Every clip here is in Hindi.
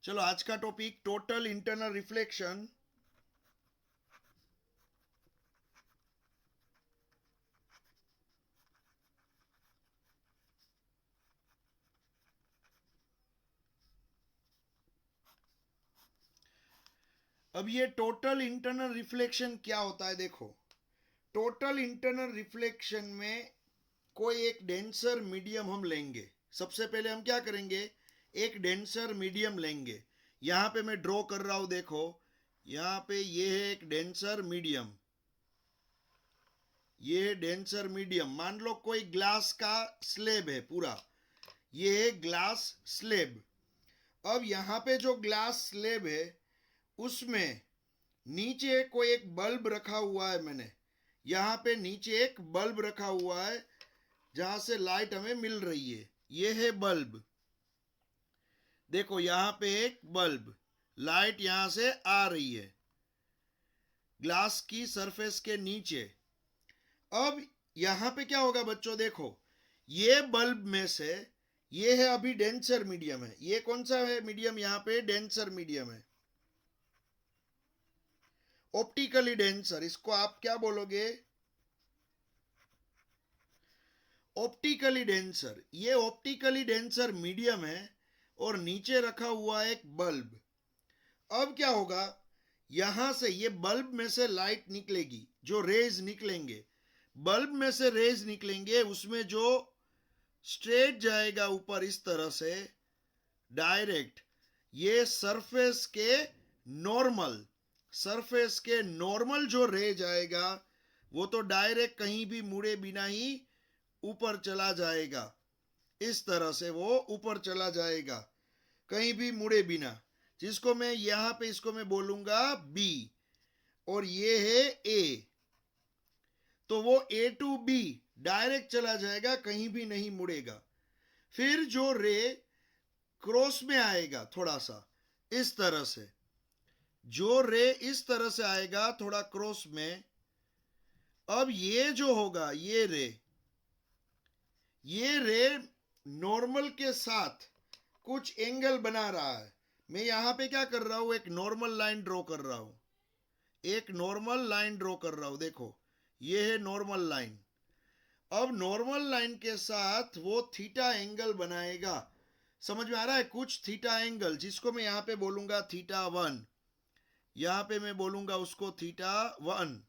चलो आज का टॉपिक टोटल इंटरनल रिफ्लेक्शन। अब ये टोटल इंटरनल रिफ्लेक्शन क्या होता है, देखो। टोटल इंटरनल रिफ्लेक्शन में कोई एक डेंसर मीडियम हम लेंगे। सबसे पहले हम क्या करेंगे, एक डेंसर मीडियम लेंगे। यहां पे मैं ड्रॉ कर रहा हूं, देखो। यहां पे ये है एक डेंसर मीडियम। ये है डेंसर मीडियम। मान लो कोई ग्लास का स्लेब है पूरा। ये है ग्लास स्लेब। अब यहां पे जो ग्लास स्लेब है उसमें नीचे कोई एक बल्ब रखा हुआ है मैंने। यहां पे नीचे एक बल्ब रखा हुआ है जहां से लाइट हमें मिल रही है। ये है बल्ब। देखो यहां पे एक बल्ब, लाइट यहां से आ रही है ग्लास की सरफेस के नीचे। अब यहां पे क्या होगा बच्चों, देखो। ये बल्ब में से ये है अभी डेंसर मीडियम है। ये कौन सा है मीडियम, यहां पे डेंसर मीडियम है, ऑप्टिकली डेंसर। इसको आप क्या बोलोगे, ऑप्टिकली डेंसर। ये ऑप्टिकली डेंसर मीडियम है और नीचे रखा हुआ है एक बल्ब। अब क्या होगा, यहां से ये बल्ब में से लाइट निकलेगी, जो रेज निकलेंगे बल्ब में से रेज निकलेंगे, उसमें जो स्ट्रेट जाएगा ऊपर इस तरह से डायरेक्ट, ये सरफेस के नॉर्मल जो रे जाएगा वो तो डायरेक्ट कहीं भी मुड़े बिना ही ऊपर चला जाएगा। इस तरह से वो ऊपर चला जाएगा कहीं भी मुड़े बिना। जिसको मैं यहां पे इसको मैं बोलूंगा बी, और ये है ए। तो वो ए टू बी डायरेक्ट चला जाएगा, कहीं भी नहीं मुड़ेगा। फिर जो रे क्रॉस में आएगा थोड़ा सा इस तरह से, जो रे इस तरह से आएगा थोड़ा क्रॉस में। अब ये जो होगा ये रे नॉर्मल के साथ कुछ एंगल बना रहा है। मैं यहां पे क्या कर रहा हूं, एक नॉर्मल लाइन ड्रॉ कर रहा हूं। एक नॉर्मल लाइन ड्रॉ कर रहा हूं, देखो। ये है नॉर्मल लाइन। अब नॉर्मल लाइन के साथ वो थीटा एंगल बनाएगा। समझ में आ रहा है, कुछ थीटा एंगल, जिसको मैं यहां पे बोलूंगा थीटा वन। यहां पे मैं बोलूंगा उसको थीटा वन।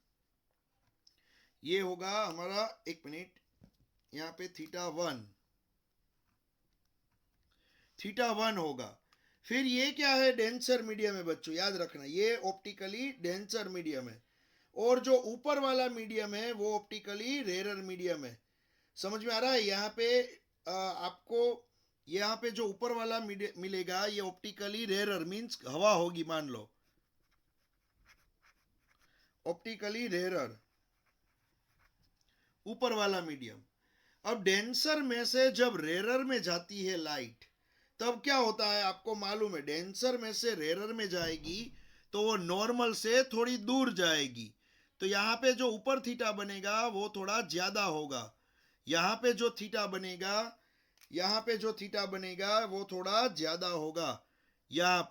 ये होगा हमारा, एक मिनट, यहां पे थीटा वन होगा। फिर ये क्या है, डेंसर मीडियम है बच्चों, याद रखना। ये ऑप्टिकली डेंसर मीडियम है। और जो ऊपर वाला मीडियम है वो ऑप्टिकली रेरर मीडियम है। समझ में आ रहा है। यहाँ पे आपको यहाँ पे जो ऊपर वाला मिलेगा ये ऑप्टिकली रेरर मींस हवा होगी, मान लो ऑप्टिकली रेरर ऊपर वाला मीडियम। अब डेंसर में से जब रेरर में जाती है लाइट, तब क्या होता है आपको मालूम है। डेंसर में से रेरर में जाएगी तो वो नॉर्मल से थोड़ी दूर जाएगी। तो यहां पे जो ऊपर थीटा बनेगा वो थोड़ा ज्यादा होगा। यहां पे जो थीटा बनेगा वो थोड़ा ज्यादा होगा। यहां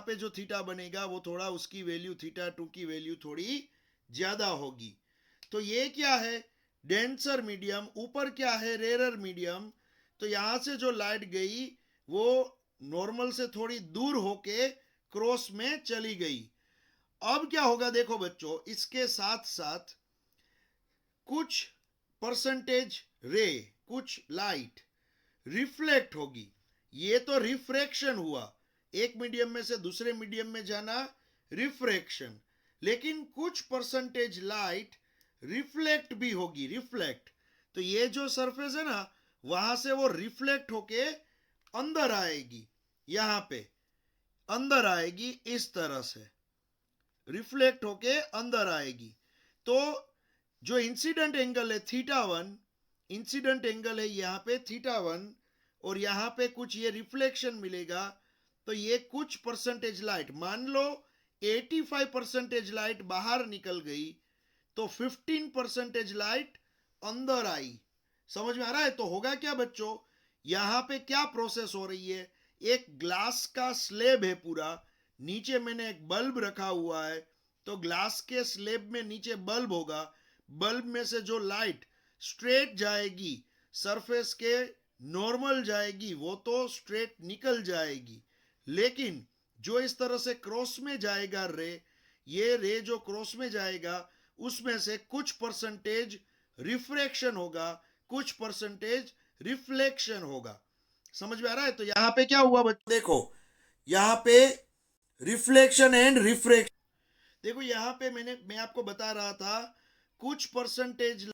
पे जो थीटा बनेगा वो थोड़ा, उसकी वैल्यू थीटा टू की वैल्यू थोड़ी ज्यादा होगी। तो ये क्या है, डेंसर मीडियम। ऊपर क्या है, रेरर मीडियम। तो यहां से जो लाइट गई वो नॉर्मल से थोड़ी दूर होके क्रॉस में चली गई। अब क्या होगा, देखो बच्चों, इसके साथ साथ कुछ परसेंटेज रे, कुछ लाइट रिफ्लेक्ट होगी। ये तो रिफ्रैक्शन हुआ, एक मीडियम में से दूसरे मीडियम में जाना, रिफ्रैक्शन। लेकिन कुछ परसेंटेज लाइट रिफ्लेक्ट भी होगी, रिफ्लेक्ट। तो ये जो सरफेस है ना, वहां से वो रिफ्लेक्ट होके अंदर आएगी, यहां पे अंदर आएगी इस तरह से, रिफ्लेक्ट होके अंदर आएगी। तो जो इंसिडेंट एंगल है थीटा वन, इंसिडेंट एंगल है यहाँ पे थीटा वन, और यहाँ पे कुछ ये रिफ्लेक्शन मिलेगा। तो ये कुछ परसेंटेज लाइट, मान लो 85% लाइट बाहर निकल गई, तो 15% लाइट अंदर आई। समझ में आ रहा है। तो होगा क्या बच्चों, यहां पे क्या प्रोसेस हो रही है, एक ग्लास का स्लेब है पूरा, नीचे मैंने एक बल्ब रखा हुआ है, तो ग्लास के स्लेब में नीचे बल्ब होगा, बल्ब में से जो लाइट स्ट्रेट जाएगी सरफेस के नॉर्मल जाएगी वो तो स्ट्रेट निकल जाएगी, लेकिन जो इस तरह से क्रॉस में जाएगा रे, ये रे जो क्रॉस में जाएगा उसमें से कुछ परसेंटेज रिफ्रैक्शन होगा, कुछ परसेंटेज रिफ्लेक्शन होगा। समझ में आ रहा है? तो यहां पे क्या हुआ बच्चों, देखो यहां पे रिफ्लेक्शन एंड रिफ्रैक्शन, देखो यहां पे मैं आपको बता रहा था कुछ परसेंटेज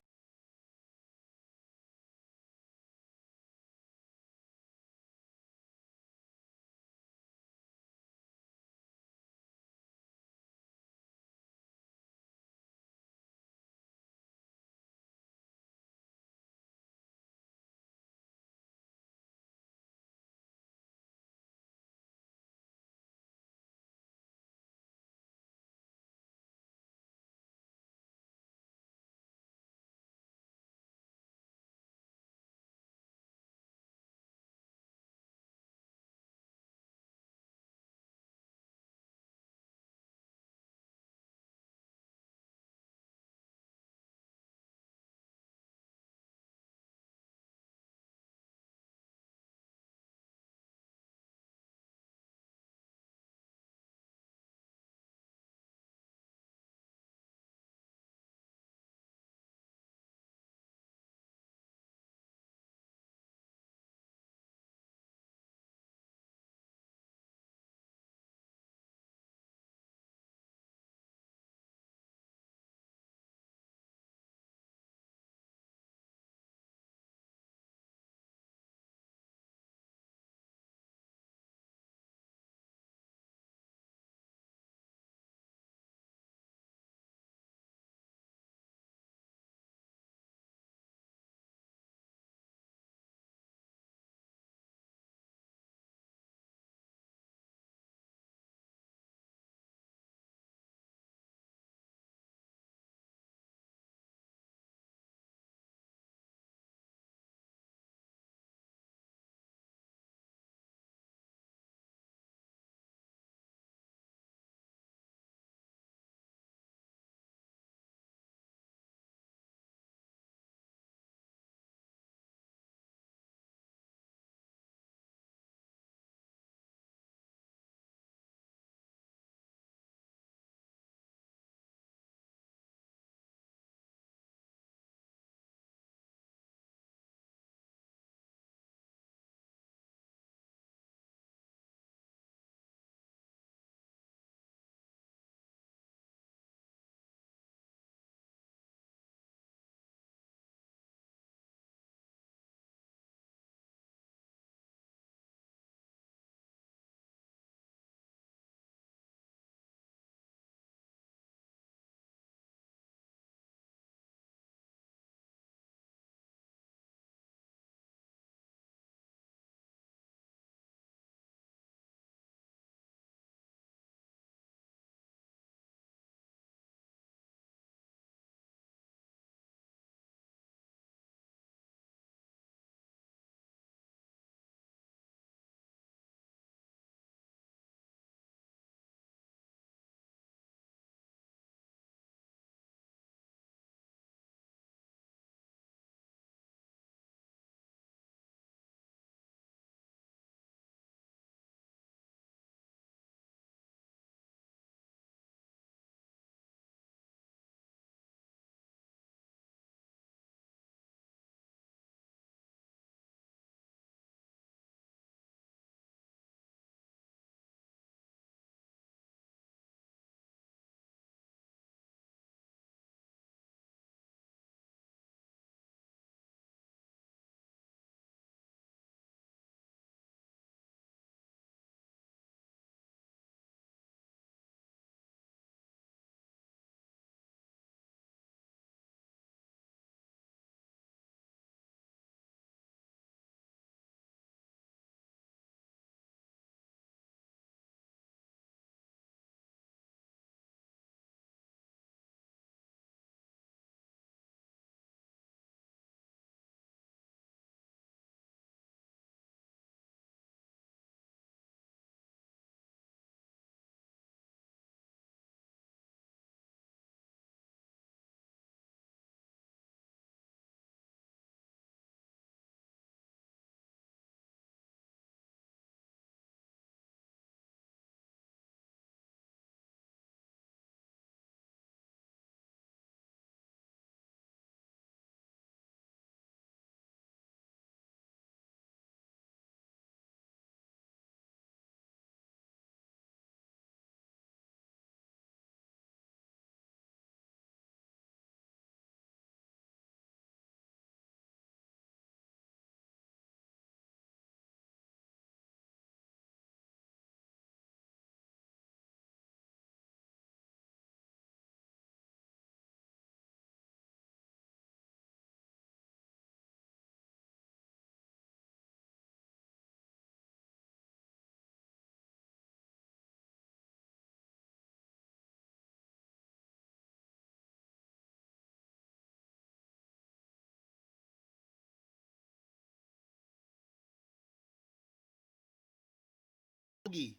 होगी।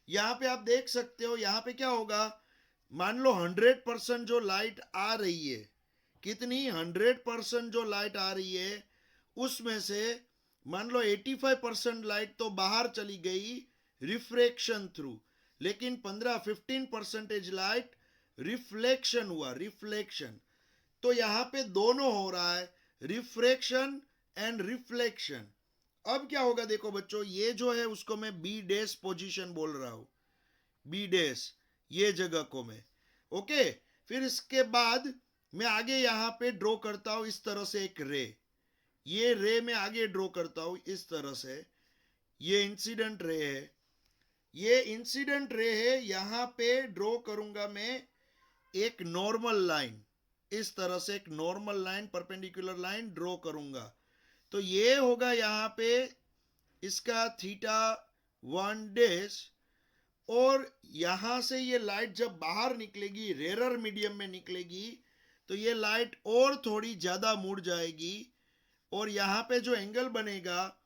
यहाँ पे आप देख सकते हो, यहाँ पे क्या होगा, मान लो 100% जो लाइट आ रही है, कितनी 100% जो लाइट आ रही है, उसमें से मान लो 85% लाइट तो बाहर चली गई रिफ्रैक्शन थ्रू, लेकिन 15-15% लाइट रिफ्लेक्शन हुआ, रिफ्लेक्शन। तो यहाँ पे दोनों हो रहा है, रिफ्रैक्शन एंड रिफ्लेक्शन। अब क्या होगा देखो बच्चों, ये जो है उसको मैं बी डैश पोजीशन बोल रहा हूं, बी डैश, ये जगह को मैं, ओके। फिर इसके बाद मैं आगे यहां पे ड्रॉ करता हूं इस तरह से एक रे, ये रे मैं आगे ड्रॉ करता हूं इस तरह से, ये इंसिडेंट रे है, ये इंसिडेंट रे है। यहां पे ड्रॉ करूंगा मैं एक नॉर्मल लाइन, इस तरह से एक normal line, perpendicular line draw करूंगा। तो ये होगा यहाँ पे इसका θ1 डैश, और यहां से ये लाइट जब बाहर निकलेगी, रेरर मीडियम में निकलेगी, तो ये लाइट और थोड़ी ज्यादा मुड़ जाएगी, और यहाँ पे जो एंगल बनेगा,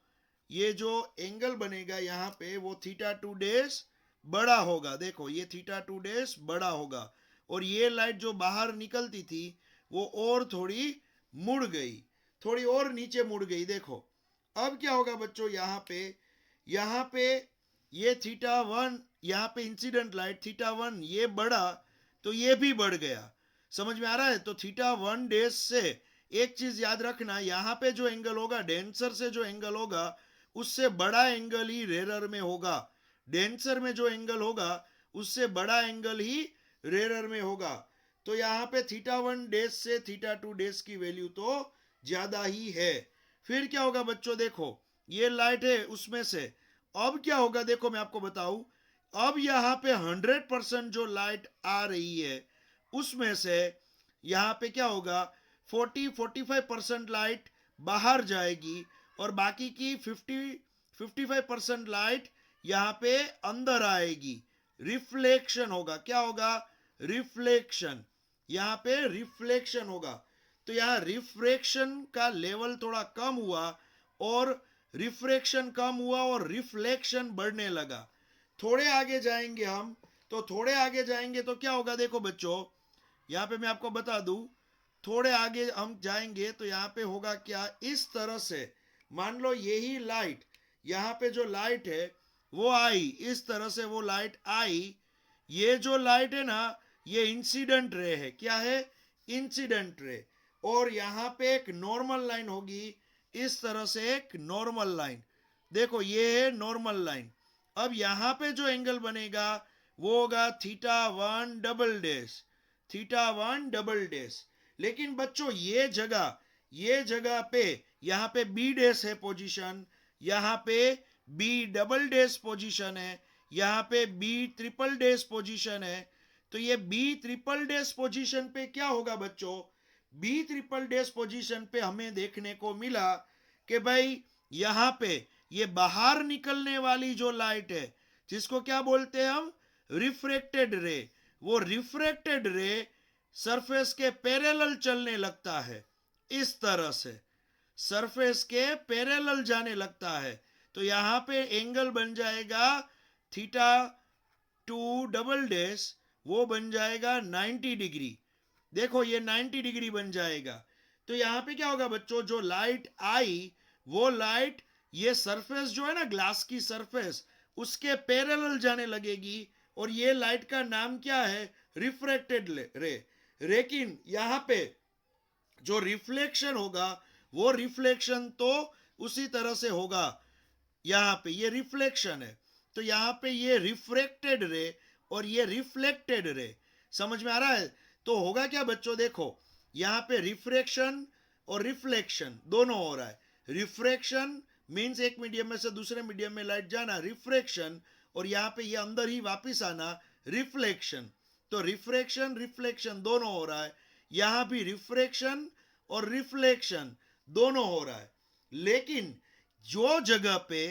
ये जो एंगल बनेगा यहाँ पे, वो θ2 डैश बड़ा होगा। देखो ये θ2 डैश बड़ा होगा, और ये लाइट जो बाहर निकलती थी वो और थोड़ी मुड़ गई, थोड़ी और नीचे मुड़ गई। देखो अब क्या होगा बच्चों, यहाँ पे ये θ1, यहाँ पे इंसिडेंट लाइट θ1 ये बढ़ा, तो ये भी बढ़ गया। समझ में आ रहा है? तो θ1 डैश से एक चीज याद रखना, यहाँ पे जो एंगल होगा, डेंसर से जो एंगल होगा, उससे बड़ा एंगल ही रेरर में होगा। डेंसर में जो एंगल होगा उससे बड़ा एंगल ही रेरर में होगा। तो यहाँ पे θ1 डैश से θ2 डैश की वैल्यू तो ज्यादा ही है। फिर क्या होगा बच्चों, देखो ये लाइट है उसमें से, अब क्या होगा देखो मैं आपको बताऊं, अब यहाँ पे 100% जो लाइट आ रही है उसमें से यहाँ पे क्या होगा, 40-45% लाइट बाहर जाएगी, और बाकी की 50-55% लाइट यहाँ पे अंदर आएगी। रिफ्लेक्शन होगा, क्या होगा, रिफ्लेक्शन, यहाँ पे रिफ्लेक्शन होगा। तो यहाँ रिफ्रैक्शन का लेवल थोड़ा कम हुआ, और रिफ्रैक्शन कम हुआ और रिफ्लेक्शन बढ़ने लगा। थोड़े आगे जाएंगे हम, तो थोड़े आगे जाएंगे तो क्या होगा देखो बच्चों, यहाँ पे मैं आपको बता दूं, थोड़े आगे हम जाएंगे तो यहाँ पे होगा क्या, इस तरह से मान लो यही लाइट, यहाँ पे जो लाइट है वो आई, इस तरह से वो लाइट आई, ये जो लाइट है ना, ये इंसिडेंट रे है। क्या है, इंसिडेंट रे। और यहाँ पे एक नॉर्मल लाइन होगी, इस तरह से एक नॉर्मल लाइन, देखो ये है नॉर्मल लाइन। अब यहाँ पे जो एंगल बनेगा वो होगा θ1 डबल डैश, θ1 डबल डैश। लेकिन बच्चों ये जगह पे यहाँ पे बी डैश है पोजीशन, यहाँ पे बी डबल डैश पोजीशन है, यहाँ पे बी ट्रिपल डैश पोजीशन है। तो ये बी ट्रिपल डैश पोजीशन पे क्या होगा बच्चों, बी ट्रिपल डैश पोजीशन पे हमें देखने को मिला कि भाई यहाँ पे ये बाहर निकलने वाली जो लाइट है, जिसको क्या बोलते हैं हम, रिफ्रैक्टेड रे, वो रिफ्रैक्टेड रे सरफेस के पैरेलल चलने लगता है, इस तरह से सरफेस के पैरेलल जाने लगता है। तो यहाँ पे एंगल बन जाएगा θ2 डबल डैश, वो बन जाएगा 90 डिग्री। देखो ये 90 डिग्री बन जाएगा। तो यहाँ पे क्या होगा बच्चों, जो लाइट आई वो लाइट ये सरफेस जो है ना, ग्लास की सरफेस, उसके पैरेलल जाने लगेगी, और ये लाइट का नाम क्या है, रिफ्रैक्टेड रे। लेकिन यहाँ पे जो रिफ्लेक्शन होगा, वो रिफ्लेक्शन तो उसी तरह से होगा, यहाँ पे ये रिफ्लेक्शन है, तो यहाँ पे ये रिफ्रैक्टेड रे और ये रिफ्लेक्टेड रे। समझ में आ रहा है? तो होगा क्या बच्चों, देखो यहाँ पे रिफ्रैक्शन और रिफ्लेक्शन दोनों हो रहा है। रिफ्रैक्शन मीन्स एक मीडियम में से दूसरे मीडियम में लाइट जाना, रिफ्रैक्शन, और यहाँ पे ये अंदर ही वापिस आना, रिफ्लेक्शन। तो रिफ्रैक्शन रिफ्लेक्शन दोनों हो रहा है, यहाँ भी रिफ्रैक्शन और रिफ्लेक्शन दोनों हो रहा है। लेकिन जो जगह पे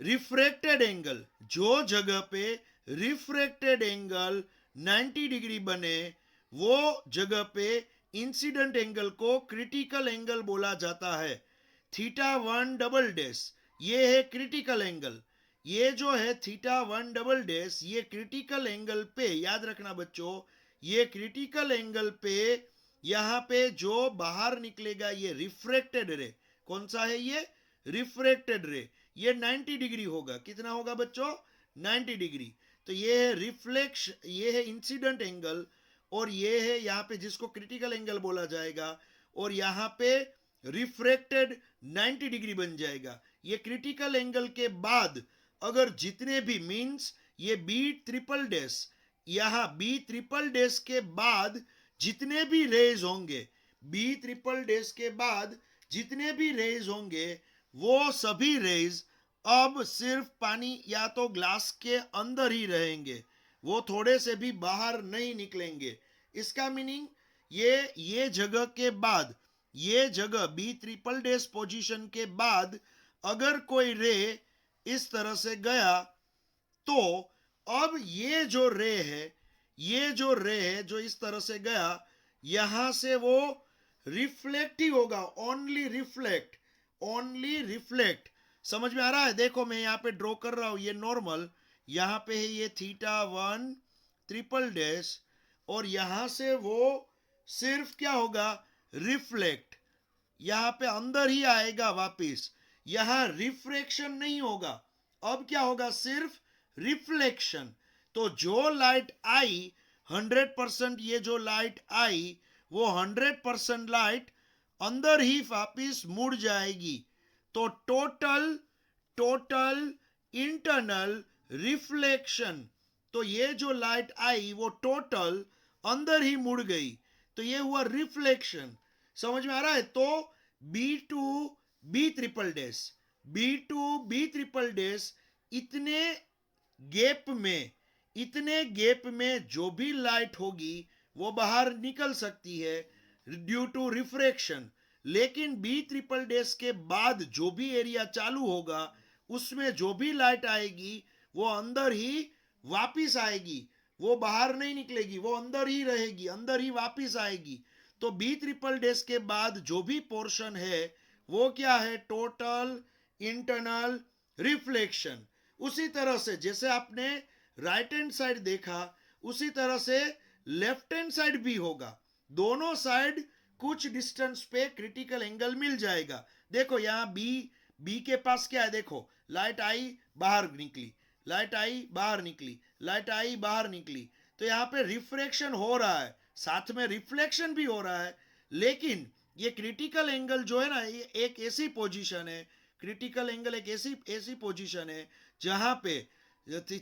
रिफ्रैक्टेड एंगल, जो जगह पे रिफ्रैक्टेड एंगल 90 डिग्री बने, वो जगह पे इंसिडेंट एंगल को क्रिटिकल एंगल बोला जाता है, θ1 डबल डैश। ये है क्रिटिकल एंगल। ये जो है थीटा 1 डबल डैश, ये क्रिटिकल एंगल पे, याद रखना बच्चों, ये क्रिटिकल एंगल पे यहां पे जो बाहर निकलेगा ये रिफ्रैक्टेड रे। कौन सा है ये? रिफ्रैक्टेड रे। ये 90 डिग्री होगा। कितना होगा बच्चों? 90 डिग्री। तो ये है रिफ्लेक्शन, ये है इंसिडेंट एंगल, और ये है यहां पे जिसको क्रिटिकल एंगल बोला जाएगा, और यहां पे रिफ्रैक्टेड 90 डिग्री बन जाएगा। ये क्रिटिकल एंगल के बाद अगर जितने भी मींस ये बी ट्रिपल डैश, यहां बी ट्रिपल डैश के बाद जितने भी रेज होंगे, बी ट्रिपल डैश के बाद जितने भी रेज होंगे, वो सभी रेज अब सिर्फ पानी या तो ग्लास के अंदर ही रहेंगे, वो थोड़े से भी बाहर नहीं निकलेंगे। इसका मीनिंग ये जगह के बाद, ये जगह बी ट्रिपल डैश पोजीशन के बाद अगर कोई रे इस तरह से गया, तो अब ये जो रे है, ये जो रे है जो इस तरह से गया, यहां से वो रिफ्लेक्ट ही होगा। Only reflect, only reflect. समझ में आ रहा है? देखो मैं यहां पे ड्रॉ कर रहा हूं, ये नॉर्मल, यहां पे है ये थीटा 1 ट्रिपल डैश, और यहां से वो सिर्फ क्या होगा? रिफ्लेक्ट, यहां पे अंदर ही आएगा वापिस, यहां रिफ्रैक्शन नहीं होगा। अब क्या होगा? सिर्फ रिफ्लेक्शन। तो जो लाइट आई 100%, ये जो लाइट आई वो 100% लाइट अंदर ही वापिस मुड़ जाएगी। तो टोटल टोटल इंटरनल रिफ्लेक्शन, तो ये जो लाइट आई वो टोटल अंदर ही मुड़ गई, तो ये हुआ रिफ्लेक्शन। समझ में आ रहा है? तो B2 B triple dash, B2 B triple dash, इतने गैप में, इतने गैप में जो भी लाइट होगी वो बाहर निकल सकती है ड्यू टू रिफ्रैक्शन। लेकिन बी ट्रिपल डैश के बाद जो भी एरिया चालू होगा उसमें जो भी लाइट आएगी वो अंदर ही वापिस आएगी, वो बाहर नहीं निकलेगी, वो अंदर ही रहेगी, अंदर ही वापिस आएगी। तो बी ट्रिपल डैश के बाद जो भी पोर्शन है वो क्या है? Total internal reflection. उसी तरह से जैसे आपने राइट हैंड साइड देखा, उसी तरह से लेफ्ट हैंड साइड भी होगा। दोनों साइड कुछ डिस्टेंस पे क्रिटिकल एंगल मिल जाएगा। देखो यहां बी के पास क्या है? देखो लाइट आई बाहर निकली, लाइट आई बाहर निकली, लाइट आई बाहर निकली, तो यहां पे रिफ्रैक्शन हो रहा है, साथ में रिफ्लेक्शन भी हो रहा है। लेकिन ये क्रिटिकल एंगल जो है ना, ये एक ऐसी पोजीशन है, क्रिटिकल एंगल एक ऐसी पोजीशन है जहां पे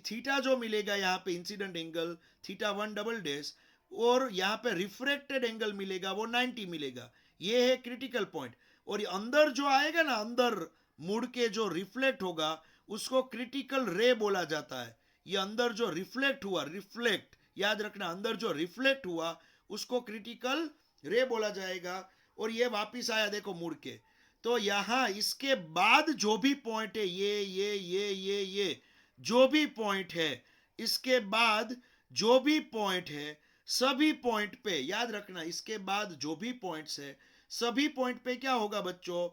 थीटा जो मिलेगा यहाँ पे incident angle theta 1 double dash, और यहाँ पे रिफ्रैक्टेड एंगल मिलेगा वो 90 मिलेगा। ये है क्रिटिकल पॉइंट। और ये अंदर जो आएगा ना, अंदर मुड़ के जो रिफ्लेक्ट होगा उसको क्रिटिकल रे बोला जाता है। ये अंदर जो रिफ्लेक्ट हुआ, रिफ्लेक्ट याद रखना, अंदर जो रिफ्लेक्ट हुआ उसको क्रिटिकल रे बोला जाएगा। और ये वापिस आया देखो मुड़ के। तो यहां इसके बाद जो भी पॉइंट है, ये जो भी पॉइंट है, इसके बाद जो भी पॉइंट है, सभी पॉइंट पे याद रखना, इसके बाद जो भी पॉइंट्स है सभी पॉइंट पे क्या होगा बच्चों?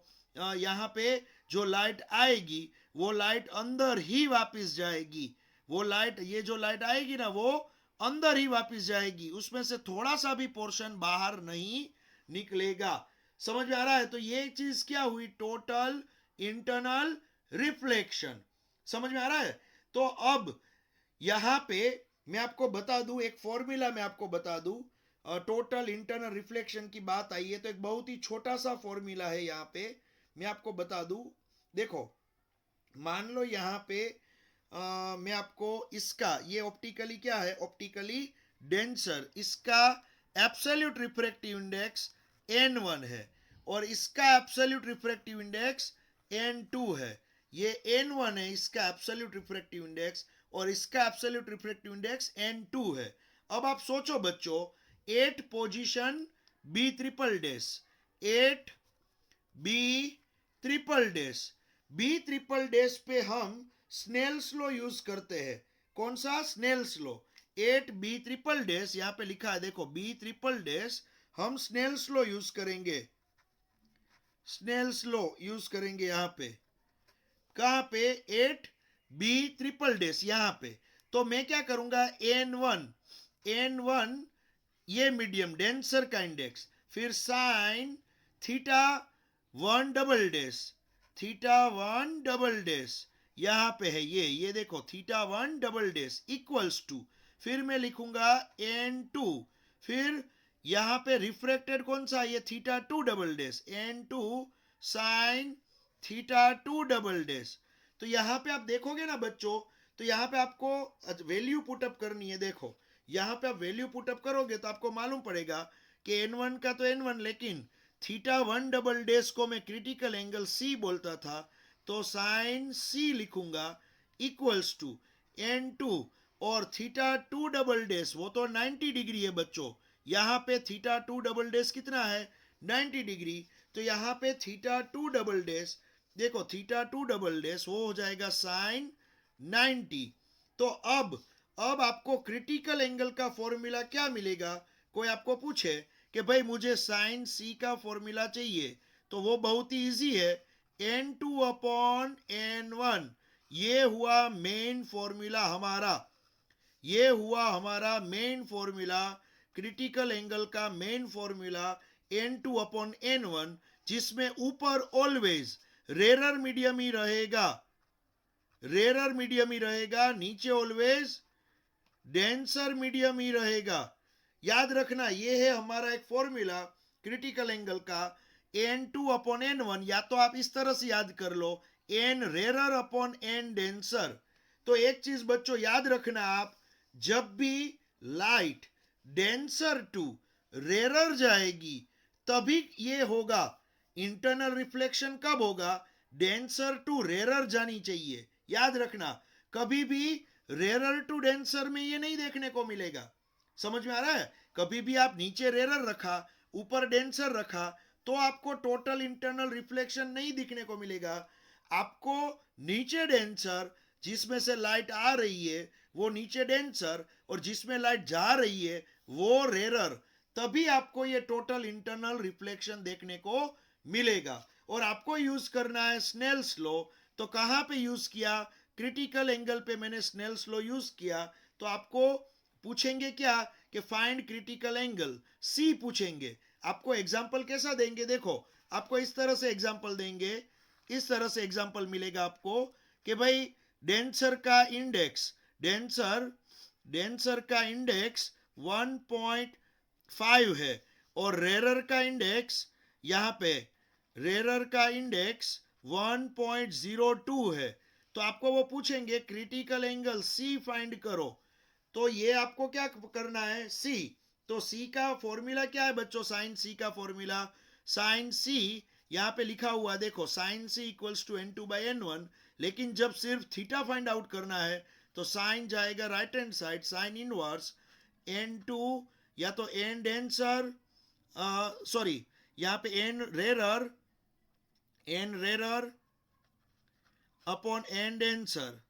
यहां पे जो लाइट आएगी वो लाइट अंदर ही वापस जाएगी। वो लाइट, ये जो लाइट आएगी ना वो अंदर ही वापस जाएगी, उसमें से थोड़ा सा भी पोर्शन बाहर नहीं निकलेगा। समझ में आ रहा है? तो ये चीज क्या हुई? Total internal reflection. समझ में आ रहा है? तो अब यहां पे मैं आपको बता दूं, एक फॉर्मूला मैं आपको बता दूं, टोटल इंटरनल रिफ्लेक्शन की बात आई है तो एक बहुत ही छोटा सा फॉर्मूला है यहां पे, मैं आपको बता दूं। देखो मान लो यहां पे मैं आपको इसका, ये ऑप्टिकली क्या है? ऑप्टिकली डेंसर, इसका एब्सोल्यूट रिफ्रैक्टिव इंडेक्स n1 है और इसका एब्सोल्यूट रिफ्रैक्टिव इंडेक्स n2 है। ये n1 है इसका एब्सोल्यूट रिफ्रैक्टिव इंडेक्स, और इसका एब्सोल्यूट रिफ्रैक्टिव इंडेक्स n2 है। अब आप सोचो बच्चों, 8 position B triple dash, 8 B triple dash, B triple dash पे हम स्नेल्स लॉ यूज करते हैं। कौन सा? Snell's law. 8 B triple dash यहां पे लिखा है, देखो बी ट्रिपल डैश, हम स्नेल्स लॉ यूज करेंगे, स्नेल्स लॉ यूज करेंगे यहां पे। कहां पे 8B ट्रिपल डैश यहां पे। तो मैं क्या करूंगा N1 ये मीडियम डेंसर का इंडेक्स, फिर साइन थीटा 1 डबल डैश यहां पे है ये देखो theta 1 double dash equals to, फिर मैं लिखूंगा N2, फिर यहां पे रिफ्रेक्टेड कौन सा ये theta 2 double dash N2 sine theta 2 double dash. तो यहां पे आप देखोगे ना बच्चों, तो यहां पे आपको वैल्यू पुटअप करनी है। देखो यहां पे आप वैल्यू पुटअप करोगे तो आपको मालूम पड़ेगा कि N1 का तो N1, लेकिन थीटा 1 डबल डैश को मैं क्रिटिकल एंगल C बोलता था, तो साइन C लिखूंगा इक्वल्स टू N2, और थीटा 2 डबल डैश वो तो 90 डिग्री है बच्चों, यहां पे थीटा 2 डबल डैश कितना है 90 डिग्री। तो यहां पे थीटा 2 डबल डैश, देखो थीटा 2 डबल डैश वो हो जाएगा साइन 90। तो अब आपको क्रिटिकल एंगल का फॉर्मूला क्या मिलेगा। कोई आपको पूछे कि भाई मुझे साइन C का फॉर्मूला चाहिए, तो वो बहुत ही इजी है, N2 अपॉन N1, ये हुआ मेन फॉर्मूला हमारा, ये हुआ हमारा मेन फॉर्मूला, क्रिटिकल एंगल का main formula N2 upon N1, जिसमें ऊपर ऑलवेज रेरर मीडियम ही रहेगा, रेरर मीडियम ही रहेगा, नीचे ऑलवेज डेंसर मीडियम ही रहेगा। याद रखना ये है हमारा एक फॉर्मूला क्रिटिकल एंगल का, N2 अपॉन N1, या तो आप इस तरह से याद कर लो N rarer upon N denser. तो एक चीज बच्चों याद रखना, आप जब भी लाइट डेंसर टू रेरर जाएगी तभी ये होगा। इंटरनल रिफ्लेक्शन कब होगा, डेंसर टू रेरर जानी चाहिए। याद रखना कभी भी रेरर टू डेंसर में ये नहीं देखने को मिलेगा। समझ में आ रहा है, कभी भी आप नीचे रेरर रखा ऊपर डेंसर रखा तो आपको टोटल इंटरनल रिफ्लेक्शन नहीं दिखने को मिलेगा। आपको नीचे डेंसर जिसमें से लाइट आ रही है वो नीचे डेंसर, और जिसमें लाइट जा रही है वो रेरर, तभी आपको ये टोटल इंटरनल रिफ्लेक्शन देखने को मिलेगा। और आपको यूज करना है स्नेल्स लॉ। तो कहां पे यूज किया, क्रिटिकल एंगल पे मैंने स्नेल्स लॉ यूज किया। तो आपको पूछेंगे क्या कि फाइंड क्रिटिकल एंगल C पूछेंगे। आपको एग्जांपल कैसा देंगे, देखो आपको इस तरह से एग्जांपल देंगे, इस तरह से एग्जांपल मिलेगा आपको कि भाई डेंसर का इंडेक्स, डेंसर का इंडेक्स 1.5 है, और रेरर का इंडेक्स, यहां पे रेरर का इंडेक्स 1.02 है। तो आपको वो पूछेंगे क्रिटिकल एंगल C फाइंड करो। तो ये आपको क्या करना है C। तो C का फॉर्मूला क्या है बच्चों, साइन C का फॉर्मूला, साइन C यहां पे लिखा हुआ देखो sign C equals to N2/N1, लेकिन जब सिर्फ थीटा फाइंड आउट करना है तो साइन जाएगा right hand side, sine inverse N2 या तो N डेंसर, सॉरी यहां पे N rarer upon N denser,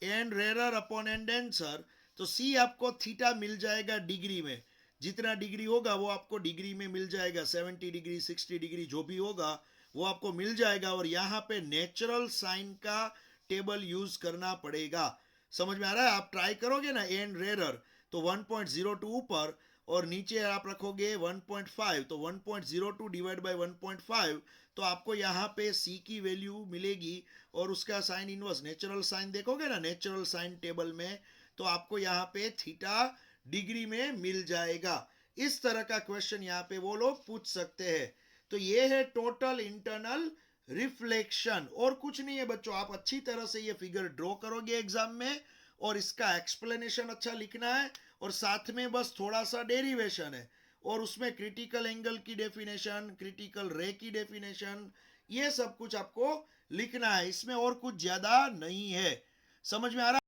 N rarer upon N denser. तो C आपको थीटा मिल जाएगा डिग्री में, जितना डिग्री होगा वो आपको डिग्री में मिल जाएगा, 70 डिग्री 60 डिग्री जो भी होगा वो आपको मिल जाएगा। और यहाँ पे नेचुरल साइन का टेबल यूज करना पड़ेगा। समझ में आ रहा है, आप ट्राई करोगे ना N रेरर तो 1.02 ऊपर और नीचे आप रखोगे 1.5, तो 1.02 डिवाइड बाय 1.5, तो आपको यहाँ पे C की वैल्यू मिलेगी। और उसका साइन इनवर्स नेचुरल साइन देखोगे ना नेचुरल साइन टेबल में, तो आपको यहाँ पे थीटा डिग्री में मिल जाएगा। इस तरह का क्वेश्चन यहाँ पे वो लोग पूछ सकते हैं। तो ये है टोटल इंटरनल रिफ्लेक्शन, और कुछ नहीं है बच्चों। आप अच्छी तरह से ये फिगर ड्रॉ करोगे एग्जाम में, और इसका एक्सप्लेनेशन अच्छा लिखना है, और साथ में बस थोड़ा सा डेरिवेशन है, और उसमें क्रिटिकल एंगल की डेफिनेशन, क्रिटिकल रे की डेफिनेशन, ये सब कुछ आपको लिखना है। इसमें और कुछ ज्यादा नहीं है। समझ में आ रहा है?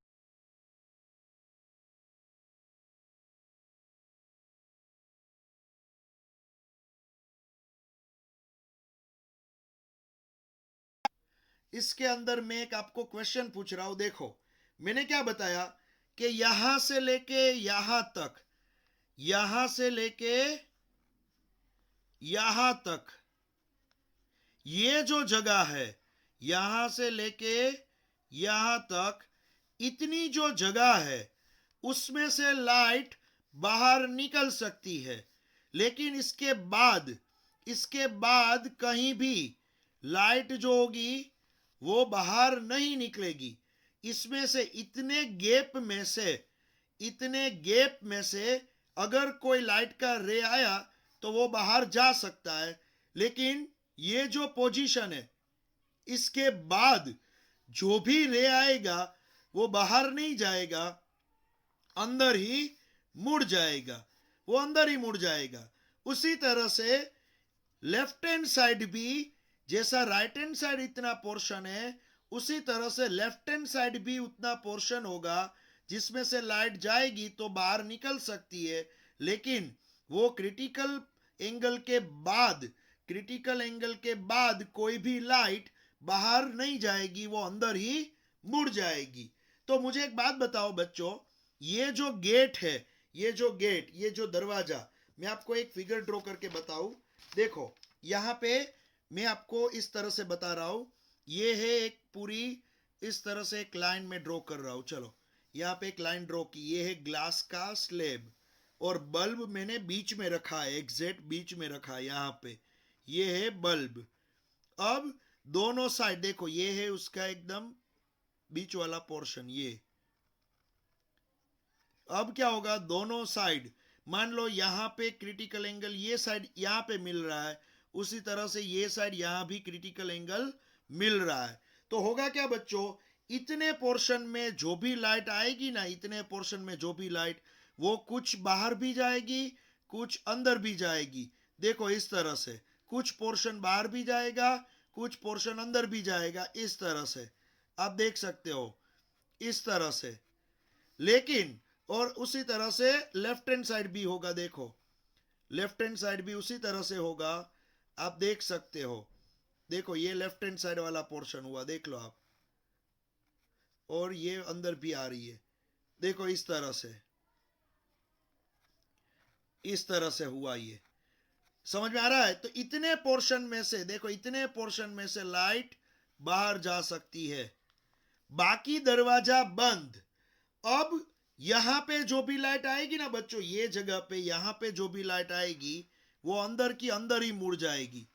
इसके अंदर मैं एक आपको क्वेश्चन पूछ रहा हूं। देखो मैंने क्या बताया कि यहां से लेके यहां तक, यहां से लेके यहां तक ये जो जगह है यहां से लेके यहां तक, इतनी जो जगह है उसमें से लाइट बाहर निकल सकती है, लेकिन इसके बाद कहीं भी लाइट जो होगी वो बाहर नहीं निकलेगी। इसमें से इतने गैप में से अगर कोई लाइट का रे आया तो वो बाहर जा सकता है, लेकिन ये जो पोजीशन है इसके बाद जो भी रे आएगा वो बाहर नहीं जाएगा, अंदर ही मुड़ जाएगा, वो अंदर ही मुड़ जाएगा। उसी तरह से लेफ्ट हैंड साइड भी, जैसा राइट हैंड साइड इतना पोर्शन है उसी तरह से लेफ्ट हैंड साइड भी उतना पोर्शन होगा जिसमें से लाइट जाएगी तो बाहर निकल सकती है, लेकिन वो क्रिटिकल एंगल के बाद कोई भी लाइट बाहर नहीं जाएगी, वो अंदर ही मुड़ जाएगी। तो मुझे एक बात बताओ बच्चों, ये जो गेट है, ये जो दरवाजा, मैं आपको एक फिगर ड्रॉ करके बताऊं। देखो यहाँ पे मैं आपको इस तरह से बता रहा हूं, ये है एक पूरी इस तरह से एक लाइन में ड्रॉ कर रहा हूं। चलो यहाँ पे एक लाइन ड्रॉ की, ये है ग्लास का स्लैब और बल्ब मैंने बीच में रखा है, एग्जैक्ट बीच में रखा है यहाँ पे, ये है बल्ब। अब दोनों साइड देखो, ये है उसका एकदम बीच वाला पोर्शन, ये अब क्या होगा, दोनों साइड मान लो यहाँ पे क्रिटिकल एंगल ये साइड यहाँ पे मिल रहा है, उसी तरह से ये साइड यहाँ भी क्रिटिकल एंगल मिल रहा है। तो होगा क्या बच्चों, इतने पोर्शन में जो भी लाइट आएगी ना, इतने पोर्शन में जो भी लाइट, वो कुछ बाहर भी जाएगी कुछ अंदर भी जाएगी। देखो इस तरह से कुछ पोर्शन बाहर भी जाएगा कुछ पोर्शन अंदर भी जाएगा, इस तरह से आप देख सकते हो, इस तरह से। लेकिन और उसी तरह से लेफ्ट हैंड साइड भी होगा, देखो लेफ्ट हैंड साइड भी उसी तरह से होगा, आप देख सकते हो। देखो ये लेफ्ट हैंड साइड वाला पोर्शन हुआ, देख लो आप, और ये अंदर भी आ रही है, देखो इस तरह से हुआ, ये समझ में आ रहा है। तो इतने पोर्शन में से देखो, इतने पोर्शन में से लाइट बाहर जा सकती है, बाकी दरवाजा बंद। अब यहां पे जो भी लाइट आएगी ना बच्चों, ये जगह पे यहां पे जो भी लाइट आएगी वो अंदर की अंदर ही मुड़ जाएगी,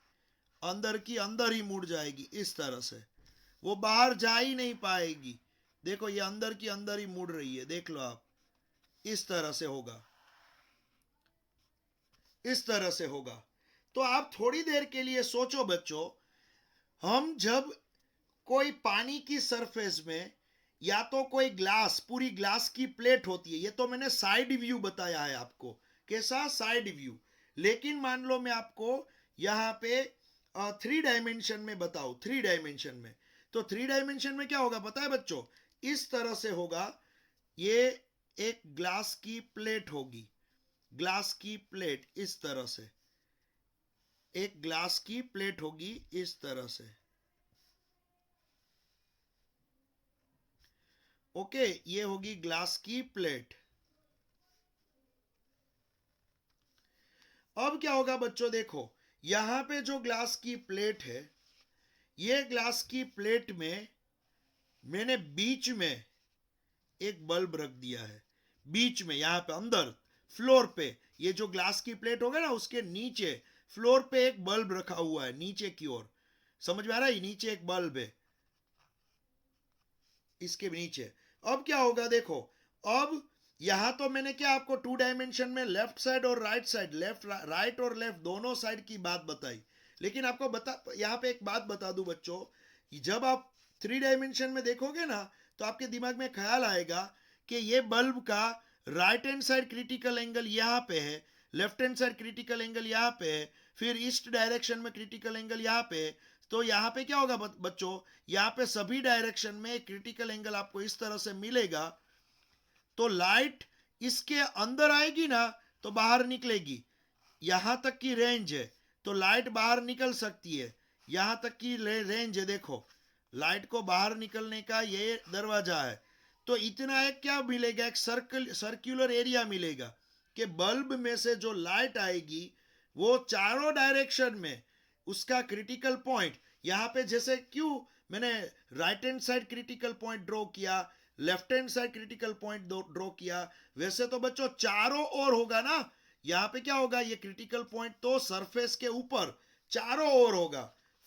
अंदर की अंदर ही मुड़ जाएगी, इस तरह से वो बाहर जा ही नहीं पाएगी। देखो ये अंदर की अंदर ही मुड़ रही है, देख लो आप, इस तरह से होगा, इस तरह से होगा। तो आप थोड़ी देर के लिए सोचो बच्चों, हम जब कोई पानी की सरफेस में या तो कोई ग्लास, पूरी ग्लास की प्लेट होती है, ये तो मैंने साइड व्यू बताया है आपको, कैसा साइड व्यू। लेकिन मान लो मैं आपको यहाँ पे 3 डायमेंशन में बताऊं, 3 डायमेंशन में, तो 3 डायमेंशन में क्या होगा पता है बच्चों, इस तरह से होगा, ये एक ग्लास की प्लेट होगी, ग्लास की प्लेट इस तरह से, एक ग्लास की प्लेट होगी इस तरह से, ओके, ये होगी ग्लास की प्लेट। अब क्या होगा बच्चों, देखो यहां पे जो ग्लास की प्लेट है, ये ग्लास की प्लेट में मैंने बीच में एक बल्ब रख दिया है, बीच में यहां पे अंदर फ्लोर पे, ये जो ग्लास की प्लेट होगा ना उसके नीचे फ्लोर पे एक बल्ब रखा हुआ है नीचे की ओर, समझ में आ रहा है, नीचे एक बल्ब है इसके नीचे। अब क्या होगा देखो, अब यहां तो मैंने क्या आपको 2 डायमेंशन में लेफ्ट साइड और राइट साइड, लेफ्ट राइट और लेफ्ट दोनों साइड की बात बताई, लेकिन आपको यहां पे एक बात बता दूं बच्चों, जब आप 3 डायमेंशन में देखोगे ना तो आपके दिमाग में ख्याल आएगा कि ये बल्ब का right hand side critical angle यहाँ पे है, left hand side critical angle यहाँ पे है, फिर ईस्ट डायरेक्शन में क्रिटिकल एंगल यहाँ पे है। तो यहाँ पे क्या होगा बच्चों, यहाँ पे सभी डायरेक्शन में क्रिटिकल एंगल आपको इस तरह से मिलेगा, तो लाइट इसके अंदर आएगी ना तो बाहर निकलेगी, यहां तक की रेंज है तो लाइट बाहर निकल सकती है, यहां तक की रेंज है, देखो लाइट को बाहर निकलने का ये दरवाजा है। तो इतना एक क्या मिलेगा, एक सर्कुलर एरिया मिलेगा कि बल्ब में से जो लाइट आएगी वो चारों डायरेक्शन में उसका क्रिटिकल पॉइंट यहाँ पे, जैसे क्यों मैंने right hand side critical point draw किया, left hand side critical point draw किया, वैसे तो बच्चों चारों ओर होगा ना। यहाँ पे क्या होगा, ये क्रिटिकल पॉइंट तो सरफेस के ऊपर चारों ओर होगा,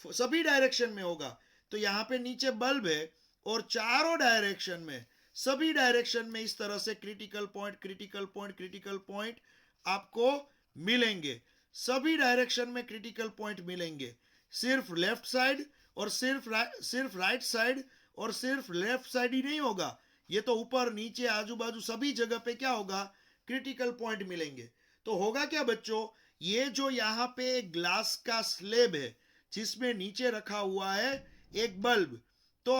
सभी डायरेक्शन में होगा। तो यहाँ पे नीचे बल्ब है और चारों डायरेक्शन में, सभी डायरेक्शन में इस तरह से critical point critical point critical point आपको मिलेंगे। सभी डायरेक्शन में क्रिटिकल पॉइंट मिलेंगे, सिर्फ लेफ्ट साइड और सिर्फ राइट साइड और सिर्फ लेफ्ट साइड ही नहीं होगा, ये तो ऊपर नीचे आजू बाजू सभी जगह पे क्या होगा, क्रिटिकल पॉइंट मिलेंगे। तो होगा क्या बच्चों, ये जो यहाँ पे ग्लास का स्लेब है जिसमें नीचे रखा हुआ है एक बल्ब, तो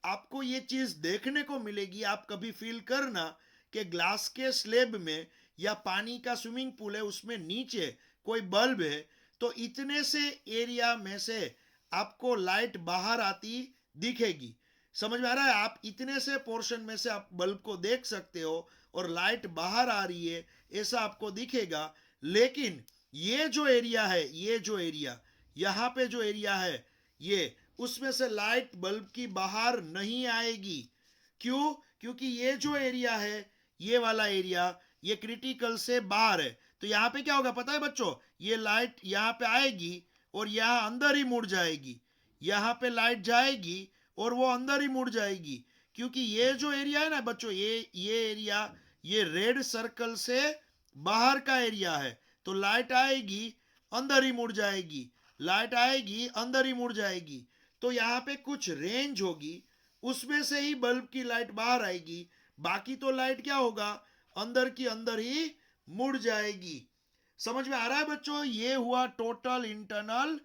आपको ये चीज देखने को मिलेगी। आप कभी फील करना कि ग्लास के स्लेब में या पानी का स्विमिंग पूल है उसमें नीचे कोई बल्ब है, तो इतने से एरिया में से आपको लाइट बाहर आती दिखेगी। समझ में आ रहा है, आप इतने से पोर्शन में से आप बल्ब को देख सकते हो और लाइट बाहर आ रही है ऐसा आपको दिखेगा। लेकिन ये जो एरिया है, ये जो एरिया यहाँ पे जो एरिया है, ये उसमें से लाइट बल्ब की बाहर नहीं आएगी। क्यों? क्योंकि ये जो एरिया है, ये वाला एरिया, ये क्रिटिकल से बाहर है। तो यहाँ पे क्या होगा पता है बच्चों, ये लाइट यहाँ पे आएगी और यहाँ अंदर ही मुड़ जाएगी, यहाँ पे लाइट जाएगी और वो अंदर ही मुड़ जाएगी। क्योंकि ये जो एरिया है ना बच्चों, ये एरिया, ये रेड सर्कल से बाहर का एरिया है, तो लाइट आएगी अंदर ही मुड़ जाएगी, लाइट आएगी अंदर ही मुड़ जाएगी। तो यहाँ पे कुछ रेंज होगी, उसमें से ही बल्ब की लाइट बाहर आएगी, बाकी तो लाइट क्या होगा, अंदर की अंदर ही मुड़ जाएगी। समझ में आ रहा है बच्चों, ये हुआ टोटल इंटरनल।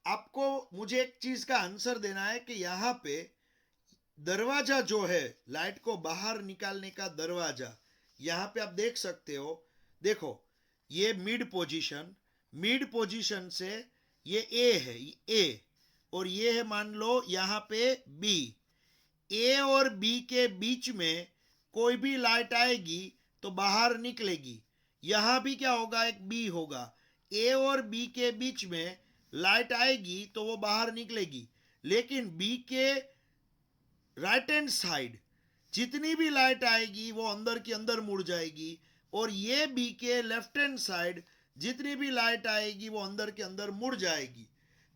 आपको मुझे एक चीज का आंसर देना है कि यहाँ पे दरवाजा जो है, लाइट को बाहर निकालने का दरवाजा, यहाँ पे आप देख सकते हो। देखो, ये मिड पोजीशन से ये ए है, ए, और ये है मान लो यहाँ पे बी। ए और बी के बीच में कोई भी लाइट आएगी तो बाहर निकलेगी। यहां भी क्या होगा, एक बी होगा। ए और बी के बीच में लाइट आएगी तो वो बाहर निकलेगी। लेकिन बी के राइट हैंड साइड जितनी भी लाइट आएगी वो अंदर की अंदर मुड़ जाएगी, और ये बी के लेफ्ट हैंड साइड जितनी भी लाइट आएगी वो अंदर के अंदर मुड़ जाएगी।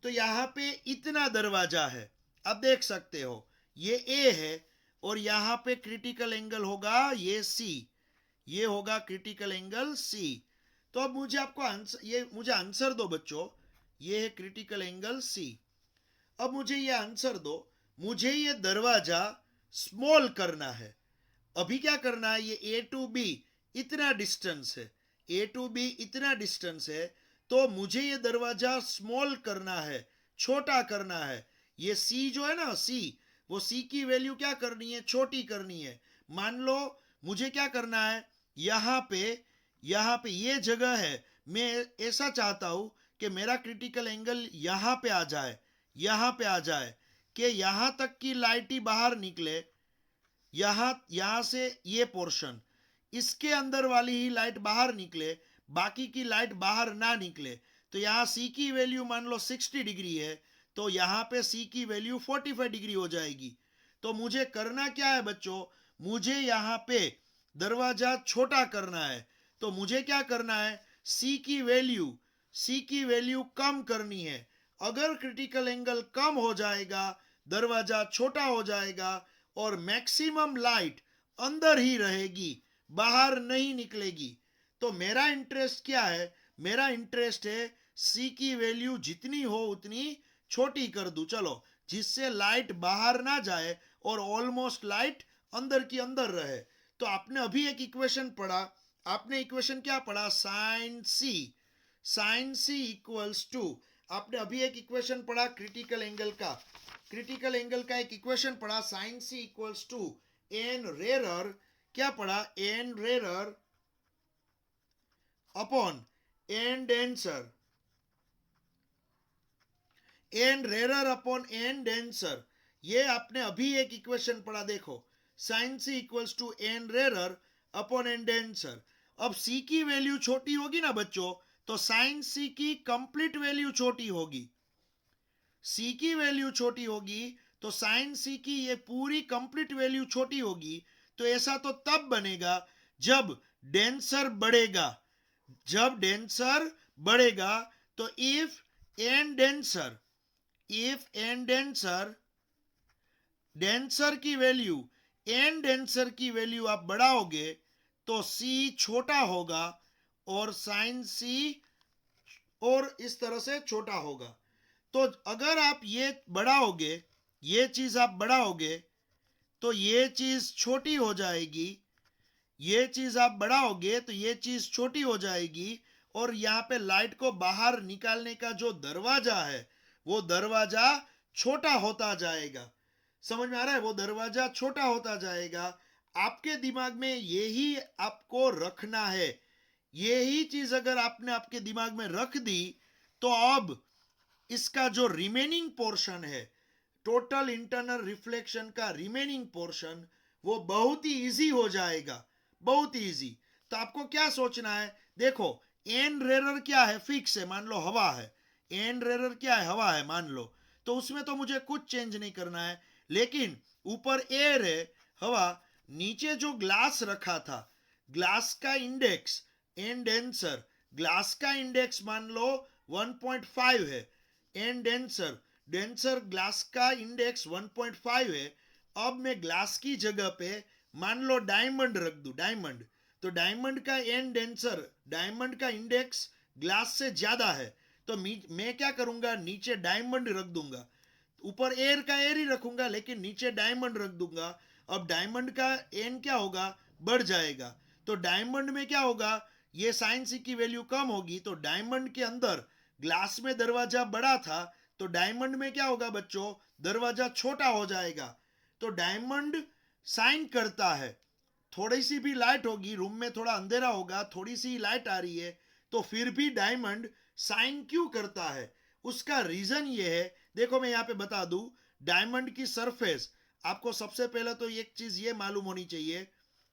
तो यहाँ पे इतना दरवाजा है, अब देख सकते हो ये ए है और यहाँ पे क्रिटिकल एंगल होगा ये सी, ये होगा क्रिटिकल एंगल सी। तो अब मुझे आपको आंसर, ये मुझे आंसर दो बच्चों, ये है क्रिटिकल एंगल सी। अब मुझे ये आंसर दो, मुझे ये दरवाजा स्मॉल करना है। अभी क्या करना है, ये ए टू बी इतना डिस्टेंस है, ए टू बी इतना डिस्टेंस है, तो मुझे ये दरवाजा स्मॉल करना है, छोटा करना है। ये सी जो है ना, सी, वो सी की वैल्यू क्या करनी है, छोटी करनी है। मान लो मुझे क्या करना है, यहाँ पे ये जगह है, मैं ऐसा चाहता हूं कि मेरा क्रिटिकल एंगल यहाँ पे आ जाए, यहाँ पे आ जाए, कि यहाँ तक की लाइट ही बाहर निकले, यहां से ये पोर्शन, इसके अंदर वाली ही लाइट बाहर निकले, बाकी की लाइट बाहर ना निकले। तो यहाँ सी की वैल्यू मान लो 60 डिग्री है, तो यहाँ पे सी की वैल्यू 45 डिग्री हो जाएगी। तो मुझे करना क्या है बच्चों, मुझे यहाँ पे दरवाजा छोटा करना है। तो मुझे क्या करना है, सी की वैल्यू कम करनी है। अगर क्रिटिकल एंगल कम हो जाएगा, दरवाजा छोटा हो जाएगा और मैक्सिमम लाइट अंदर ही रहेगी, बाहर नहीं निकलेगी। तो मेरा इंटरेस्ट क्या है, मेरा इंटरेस्ट है सी की वैल्यू जितनी हो उतनी छोटी कर दूं, चलो, जिससे लाइट बाहर ना जाए और ऑलमोस्ट लाइट अंदर की अंदर रहे। तो आपने अभी एक इक्वेशन पढ़ा, आपने इक्वेशन क्या पढ़ा, साइन सी इक्वल्स टू, आपने अभी एक इक्वेशन पढ़ा क्रिटिकल एंगल का एक इक्वेशन पढ़ा, sine C equals to N rarer, क्या पढ़ा, N rarer upon N denser, N rarer upon N denser. ये आपने अभी एक इक्वेशन पढ़ा, देखो, sine C equals to N rarer upon N denser. अब सी की वैल्यू छोटी होगी ना बच्चों, तो साइन सी की कंप्लीट वैल्यू छोटी होगी, सी की वैल्यू छोटी होगी तो साइन सी की ये पूरी कंप्लीट वैल्यू छोटी होगी। तो ऐसा तो तब बनेगा जब डेंसर बढ़ेगा, जब डेंसर बढ़ेगा। तो इफ एन डेंसर डेंसर की वैल्यू, एन डेंसर की वैल्यू आप बढ़ाओगे तो सी छोटा होगा और साइन सी और इस तरह से छोटा होगा। तो अगर आप ये बढ़ाओगे, ये चीज आप बढ़ाओगे तो ये चीज छोटी हो जाएगी, ये चीज आप बढ़ाओगे तो ये चीज छोटी हो जाएगी, और यहाँ पे लाइट को बाहर निकालने का जो दरवाजा है वो दरवाजा छोटा होता जाएगा। समझ में आ रहा है, वो दरवाजा छोटा होता जाएगा। आपके दिमाग में यही आपको रखना है, यही चीज अगर आपने आपके दिमाग में रख दी तो अब इसका जो रिमेनिंग पोर्शन है, टोटल इंटरनल रिफ्लेक्शन का रिमेनिंग पोर्शन, वो बहुत ही इजी हो जाएगा, बहुत ही इजी। तो आपको क्या सोचना है, देखो, एन रेरर क्या है, फिक्स है, मान लो हवा है, एन रेरर क्या है, हवा है मान लो, तो उसमें तो मुझे कुछ चेंज नहीं करना है। लेकिन ऊपर एयर है, हवा, नीचे जो ग्लास रखा था, ग्लास का इंडेक्स, एन डेंसर, ग्लास का इंडेक्स मान लो 1.5 है, एन डेंसर ग्लास का इंडेक्स 1.5 है। अब मैं ग्लास की जगह पे मान लो डायमंड रख दूं, डायमंड, तो डायमंड का एन डेंसर, डायमंड का इंडेक्स ग्लास से ज्यादा है, तो मैं क्या करूंगा, नीचे डायमंड रख दूंगा, ऊपर एयर का एयर ही रखूंगा लेकिन नीचे डायमंड रख दूंगा। अब डायमंड का एन क्या होगा, बढ़ जाएगा, तो डायमंड में क्या होगा, ये साइन सी की वैल्यू कम होगी, तो डायमंड के अंदर, ग्लास में दरवाजा बड़ा था तो डायमंड में क्या होगा बच्चों, दरवाजा छोटा हो जाएगा। तो डायमंड साइन करता है, थोड़ी सी भी लाइट होगी, रूम में थोड़ा अंधेरा होगा, थोड़ी सी लाइट आ रही है, तो फिर भी डायमंड साइन क्यों करता है, उसका रीजन ये है। देखो मैं यहाँ पे बता दूं, डायमंड की सरफेस, आपको सबसे पहले तो एक चीज ये मालूम होनी चाहिए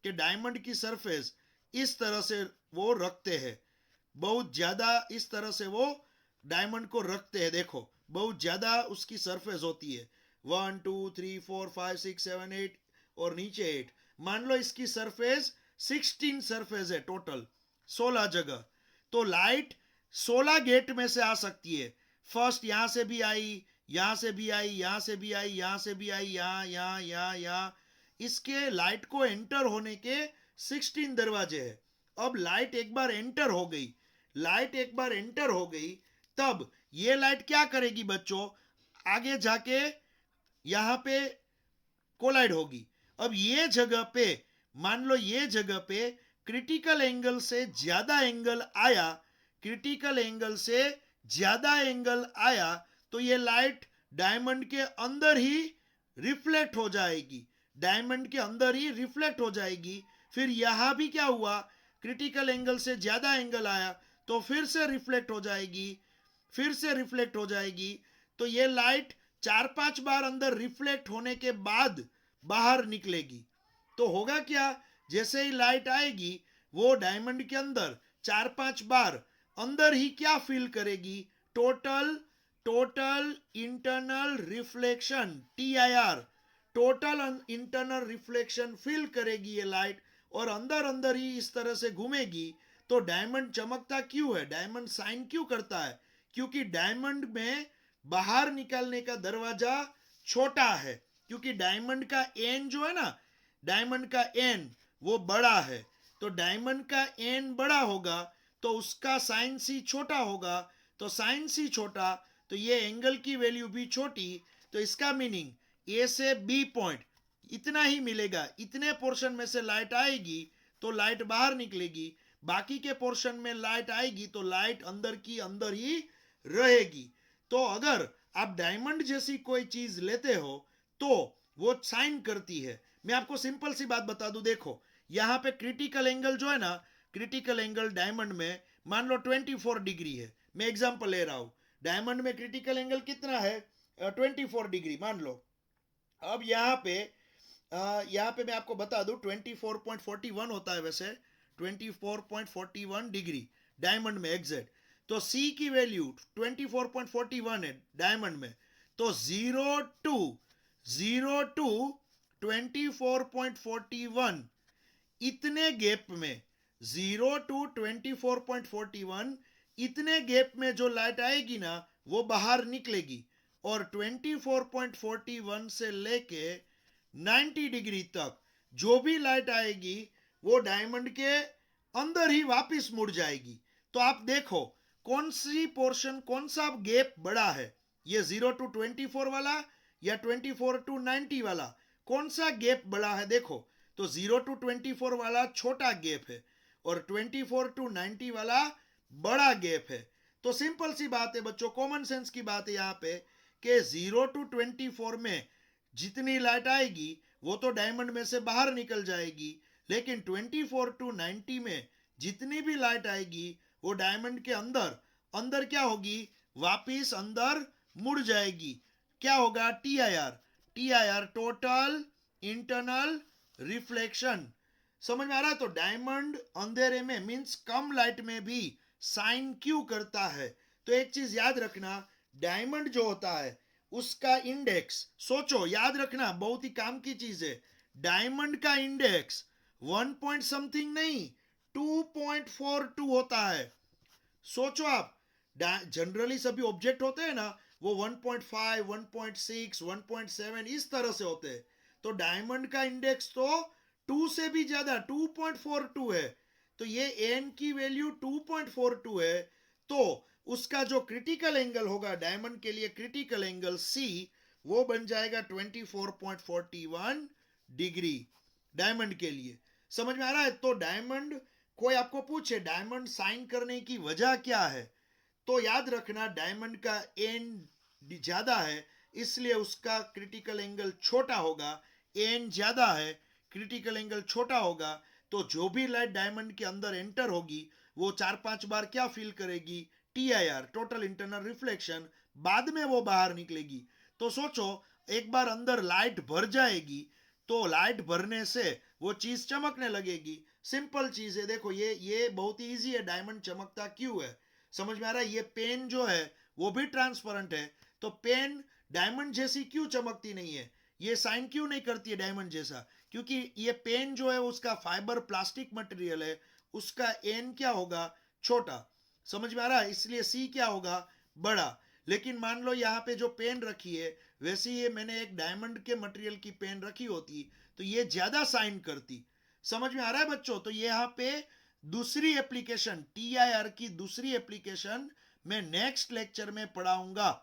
कि डायमंड की सरफेस इस तरह से वो रखते हैं, बहुत ज्यादा इस तरह से वो डायमंड को रखते हैं। देखो बहुत ज्यादा उसकी सरफेस होती है, 1 2 3 4 5 6 7 8 और नीचे 8, मान लो इसकी सरफेस 16 सरफेस है टोटल, 16 जगह, तो लाइट 16 गेट में से आ सकती है। फर्स्ट यहां से भी आई, यहां से भी आई, यहां से भी आई, यहां से भी आई, यहाँ, इसके लाइट को एंटर होने के 16 दरवाजे हैं। अब लाइट एक बार एंटर हो गई, लाइट एक बार एंटर हो गई, तब ये लाइट क्या करेगी बच्चों, आगे जाके यहां पे कोलाइड होगी, अब ये जगह पे मान लो ये जगह पे क्रिटिकल एंगल से ज्यादा एंगल आया, क्रिटिकल एंगल से ज्यादा एंगल आया, तो ये लाइट डायमंड के अंदर ही रिफ्लेक्ट हो जाएगी, डायमंड के अंदर ही रिफ्लेक्ट हो जाएगी। फिर यहां भी क्या हुआ, क्रिटिकल एंगल से ज्यादा एंगल आया तो फिर से रिफ्लेक्ट हो जाएगी, फिर से रिफ्लेक्ट हो जाएगी। तो ये लाइट 4-5 बार अंदर रिफ्लेक्ट होने के बाद बाहर निकलेगी। तो होगा क्या, जैसे ही लाइट आएगी वो डायमंड के अंदर 4-5 बार अंदर ही क्या फील करेगी, total internal reflection, TIR, total internal reflection feel करेगी ये लाइट, और अंदर अंदर ही इस तरह से घूमेगी। तो डायमंड चमकता क्यों है, डायमंड साइन क्यों करता है, क्योंकि डायमंड में बाहर निकालने का दरवाजा छोटा है, क्योंकि डायमंड का एन जो है ना, डायमंड का एन वो बड़ा है। तो डायमंड का एन बड़ा होगा तो उसका साइन सी छोटा होगा, तो साइन सी छोटा तो ये एंगल की वैल्यू भी छोटी। तो इसका मीनिंग ए से बी पॉइंट इतना ही मिलेगा, इतने पोर्शन में से लाइट आएगी तो लाइट बाहर निकलेगी, बाकी के पोर्शन में लाइट आएगी तो लाइट अंदर की अंदर ही रहेगी। तो अगर आप डायमंड जैसी कोई चीज लेते हो तो वो साइन करती है। मैं आपको सिंपल सी बात बता दूं, देखो यहां पे क्रिटिकल एंगल जो है ना, क्रिटिकल एंगल डायमंड में मान लो 24 डिग्री है, मैं एग्जांपल ले रहा हूं, डायमंड में क्रिटिकल एंगल कितना है, 24 डिग्री मान लो। अब यहाँ पे मैं आपको बता दूं 24.41 होता है वैसे, 24.41 डिग्री डायमंड में एग्जैक्ट। तो सी की वैल्यू 24.41 है डायमंड में, तो 0 टू 24.41 इतने गैप में, 0 टू 24.41 इतने गैप में जो लाइट आएगी ना वो बाहर निकलेगी, और 24.41 से लेके 90 डिग्री तक जो भी लाइट आएगी वो डायमंड के अंदर ही वापस मुड़ जाएगी। तो आप देखो कौन सी पोर्शन, कौन सा गैप बड़ा है, ये 0 टू 24 वाला या 24 टू 90 वाला, कौन सा गैप बड़ा है देखो। तो 0 टू 24 वाला छोटा गैप है और 24 टू 90 वाला बड़ा गैप है। तो सिंपल सी बात है बच्चों, कॉमन सेंस की बात है यहाँ पे कि 0 टू 24 में जितनी लाइट आएगी वो तो डायमंड में से बाहर निकल जाएगी, लेकिन 24 टू 90 में जितनी भी लाइट आएगी वो डायमंड के अंदर अंदर क्या होगी, वापिस अंदर मुड़ जाएगी। क्या होगा, TIR, टोटल इंटरनल रिफ्लेक्शन। समझ में आ रहा है। तो डायमंड अंधेरे में मींस कम लाइट में भी साइन क्यों करता है। तो एक चीज याद रखना, डायमंड जो होता है उसका इंडेक्स, सोचो याद रखना, बहुत ही काम की चीज है, डायमंड का इंडेक्स 1 पॉइंट समथिंग नहीं 2.42 होता है। सोचो आप, जनरली सभी ऑब्जेक्ट होते हैं ना वो 1.5, 1.6, 1.7 इस तरह से होते हैं। तो डायमंड का इंडेक्स तो 2 से भी ज्यादा 2.42 है। तो ये एन की वैल्यू 2.42 है, तो उसका जो क्रिटिकल एंगल होगा डायमंड के लिए, क्रिटिकल एंगल सी वो बन जाएगा 24.41 डिग्री डायमंड के लिए। समझ में आ रहा है। तो डायमंड, कोई आपको पूछे डायमंड साइन करने की वजह क्या है, तो याद रखना डायमंड का एन ज्यादा है इसलिए उसका क्रिटिकल एंगल छोटा होगा, एन ज्यादा है क्रिटिकल एंगल छोटा होगा, तो जो भी लाइट डायमंड के अंदर एंटर होगी वो 4-5 बार क्या फील करेगी, TIR, टोटल इंटरनल रिफ्लेक्शन, बाद में वो बाहर निकलेगी। तो सोचो एक बार अंदर लाइट भर जाएगी तो लाइट भरने से वो चीज चमकने लगेगी। सिंपल चीज है, देखो ये बहुत ही इजी है, डायमंड चमकता क्यों है समझ में आ रहा है। ये पेन जो है वो भी ट्रांसपेरेंट है, तो पेन डायमंड जैसी क्यों चमकती नहीं है, ये साइन क्यों नहीं करती है डायमंड जैसा, क्योंकि ये पेन जो है उसका फाइबर प्लास्टिक मटेरियल है, उसका एन क्या होगा, छोटा। समझ में आ रहा है, इसलिए सी क्या होगा, बड़ा। लेकिन मान लो यहाँ पे जो पेन रखी है वैसे ही मैंने एक डायमंड के मटेरियल की पेन रखी होती तो ये ज्यादा साइन करती। समझ में आ रहा है बच्चों। तो ये यहाँ पे दूसरी एप्लीकेशन, TIR की दूसरी एप्लीकेशन मैं नेक्स्ट लेक्चर में पढ़ाऊंगा।